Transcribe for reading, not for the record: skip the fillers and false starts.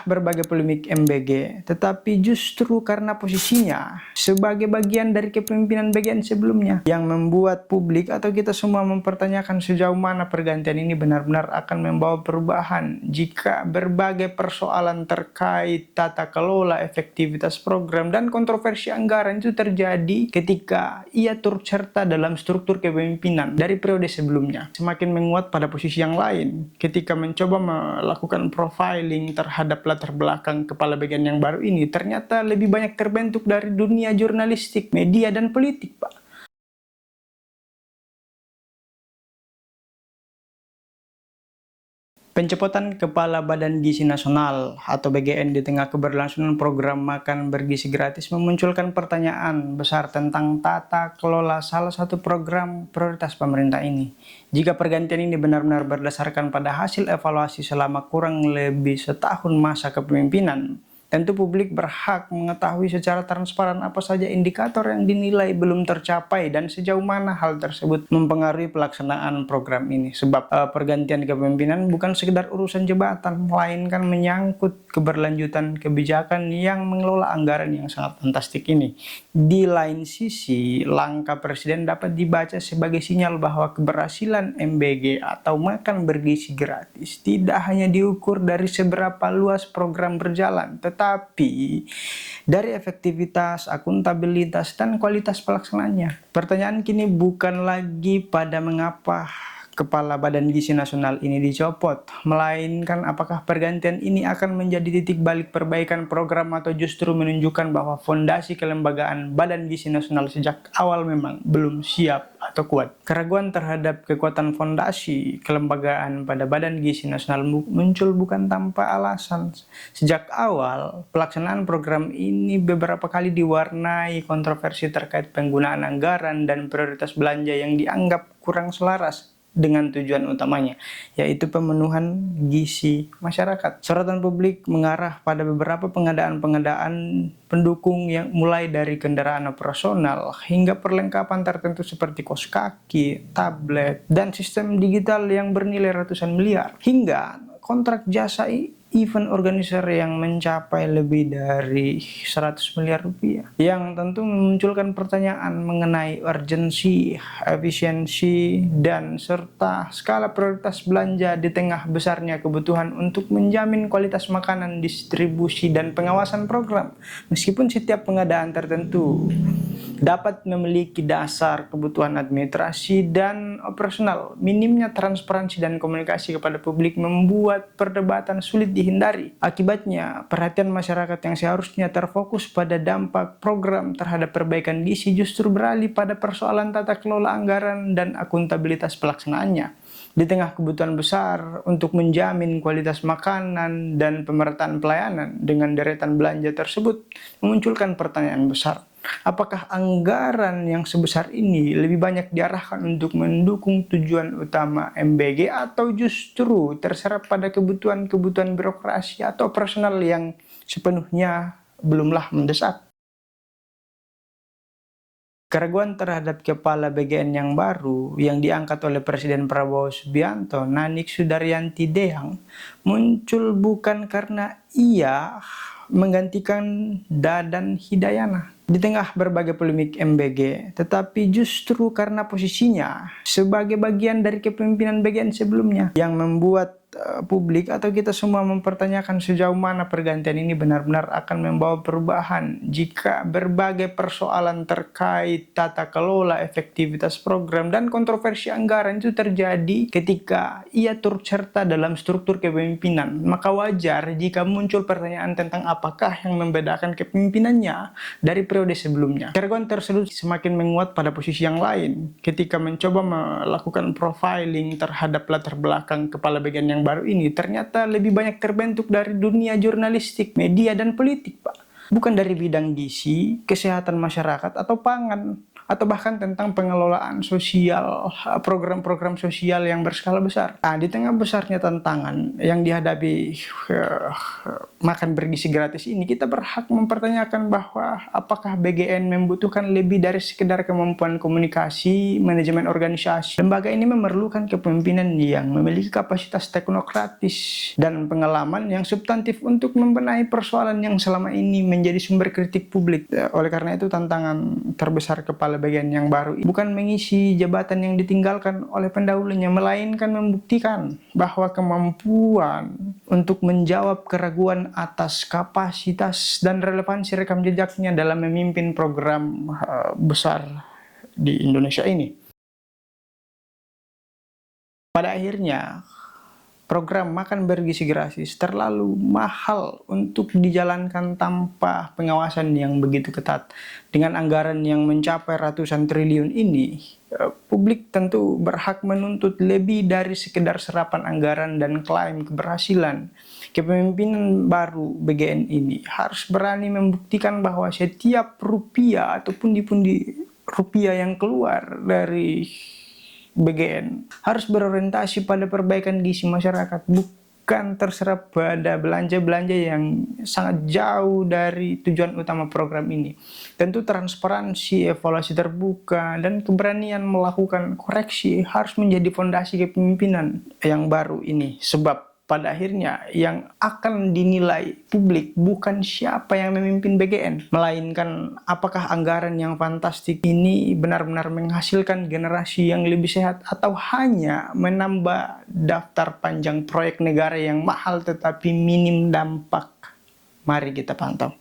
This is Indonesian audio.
berbagai polemik MBG, tetapi justru karena posisinya sebagai bagian dari kepemimpinan bagian sebelumnya yang membuat publik atau kita semua mempertanyakan sejauh mana pergantian ini benar-benar akan membawa perubahan jika berbagai persoalan terkait tata kelola, efektivitas program, dan kontroversi anggaran itu terjadi ketika ia turut serta dalam struktur kepemimpinan dari periode sebelumnya. Semakin menguat pada posisi yang lain ketika mencoba melakukan profiling terhadap latar belakang kepala bagian yang baru ini, ternyata lebih banyak terbentuk dari dunia jurnalistik, media, dan politik, Pak. Pencopotan Kepala Badan Gizi Nasional atau BGN di tengah keberlangsungan program makan bergizi gratis memunculkan pertanyaan besar tentang tata kelola salah satu program prioritas pemerintah ini. Jika pergantian ini benar-benar berdasarkan pada hasil evaluasi selama kurang lebih setahun masa kepemimpinan, tentu publik berhak mengetahui secara transparan apa saja indikator yang dinilai belum tercapai dan sejauh mana hal tersebut mempengaruhi pelaksanaan program ini. Sebab pergantian kepemimpinan bukan sekedar urusan jabatan, melainkan menyangkut keberlanjutan kebijakan yang mengelola anggaran yang sangat fantastik ini. Di lain sisi, langkah Presiden dapat dibaca sebagai sinyal bahwa keberhasilan MBG atau makan bergizi gratis tidak hanya diukur dari seberapa luas program berjalan, tetapi dari efektivitas, akuntabilitas, dan kualitas pelaksanaannya. Pertanyaan kini bukan lagi pada mengapa Kepala Badan Gizi Nasional ini dicopot, melainkan apakah pergantian ini akan menjadi titik balik perbaikan program atau justru menunjukkan bahwa fondasi kelembagaan Badan Gizi Nasional sejak awal memang belum siap atau kuat. Keraguan terhadap kekuatan fondasi kelembagaan pada Badan Gizi Nasional muncul bukan tanpa alasan. Sejak awal, pelaksanaan program ini beberapa kali diwarnai kontroversi terkait penggunaan anggaran dan prioritas belanja yang dianggap kurang selaras dengan tujuan utamanya, yaitu pemenuhan gizi masyarakat. Sorotan publik mengarah pada beberapa pengadaan pendukung yang mulai dari kendaraan operasional hingga perlengkapan tertentu seperti kaos kaki, tablet, dan sistem digital yang bernilai ratusan miliar, hingga kontrak jasa event organizer yang mencapai lebih dari 100 miliar rupiah, yang tentu memunculkan pertanyaan mengenai urgensi, efisiensi, dan serta skala prioritas belanja di tengah besarnya kebutuhan untuk menjamin kualitas makanan, distribusi, dan pengawasan program. Meskipun setiap pengadaan tertentu dapat memiliki dasar kebutuhan administrasi dan operasional, minimnya transparansi dan komunikasi kepada publik membuat perdebatan sulit dihindari. Akibatnya, perhatian masyarakat yang seharusnya terfokus pada dampak program terhadap perbaikan gizi justru beralih pada persoalan tata kelola anggaran dan akuntabilitas pelaksanaannya. Di tengah kebutuhan besar untuk menjamin kualitas makanan dan pemerataan pelayanan dengan deretan belanja tersebut memunculkan pertanyaan besar. Apakah anggaran yang sebesar ini lebih banyak diarahkan untuk mendukung tujuan utama MBG atau justru terserap pada kebutuhan-kebutuhan birokrasi atau personal yang sepenuhnya belumlah mendesak? Keraguan terhadap Kepala BGN yang baru yang diangkat oleh Presiden Prabowo Subianto, Nanik Sudaryanti Dehang, muncul bukan karena ia menggantikan Dadan Hidayana di tengah berbagai polemik MBG, tetapi justru karena posisinya sebagai bagian dari kepemimpinan bagian sebelumnya yang membuat publik atau kita semua mempertanyakan sejauh mana pergantian ini benar-benar akan membawa perubahan jika berbagai persoalan terkait tata kelola, efektivitas program, dan kontroversi anggaran itu terjadi ketika ia turut serta dalam struktur kepemimpinan. Maka wajar jika muncul pertanyaan tentang apakah yang membedakan kepemimpinannya dari periode sebelumnya. Keraguan tersebut semakin menguat pada posisi yang lain ketika mencoba melakukan profiling terhadap latar belakang kepala bagian yang baru ini, ternyata lebih banyak terbentuk dari dunia jurnalistik, media, dan politik, Pak. Bukan dari bidang gizi, kesehatan masyarakat, atau pangan. atau bahkan tentang pengelolaan sosial, program-program sosial yang berskala besar. Nah, di tengah besarnya tantangan yang dihadapi makan bergizi gratis ini, kita berhak mempertanyakan bahwa apakah BGN membutuhkan lebih dari sekedar kemampuan komunikasi, manajemen organisasi. Lembaga ini memerlukan kepemimpinan yang memiliki kapasitas teknokratis dan pengalaman yang substantif untuk membenahi persoalan yang selama ini menjadi sumber kritik publik. Oleh karena itu, tantangan terbesar kepala BGN yang baru bukan mengisi jabatan yang ditinggalkan oleh pendahulunya, melainkan membuktikan bahwa kemampuan untuk menjawab keraguan atas kapasitas dan relevansi rekam jejaknya dalam memimpin program besar di Indonesia ini. Pada akhirnya, program makan bergizi gratis terlalu mahal untuk dijalankan tanpa pengawasan yang begitu ketat. Dengan anggaran yang mencapai ratusan triliun ini, publik tentu berhak menuntut lebih dari sekedar serapan anggaran dan klaim keberhasilan. Kepemimpinan baru BGN ini harus berani membuktikan bahwa setiap rupiah atau pundi-pundi rupiah yang keluar dari BGN harus berorientasi pada perbaikan gizi masyarakat, bukan terserap pada belanja-belanja yang sangat jauh dari tujuan utama program ini. Tentu transparansi, evaluasi terbuka, dan keberanian melakukan koreksi harus menjadi fondasi kepemimpinan yang baru ini. Sebab pada akhirnya yang akan dinilai publik bukan siapa yang memimpin BGN, melainkan apakah anggaran yang fantastik ini benar-benar menghasilkan generasi yang lebih sehat atau hanya menambah daftar panjang proyek negara yang mahal tetapi minim dampak. Mari kita pantau.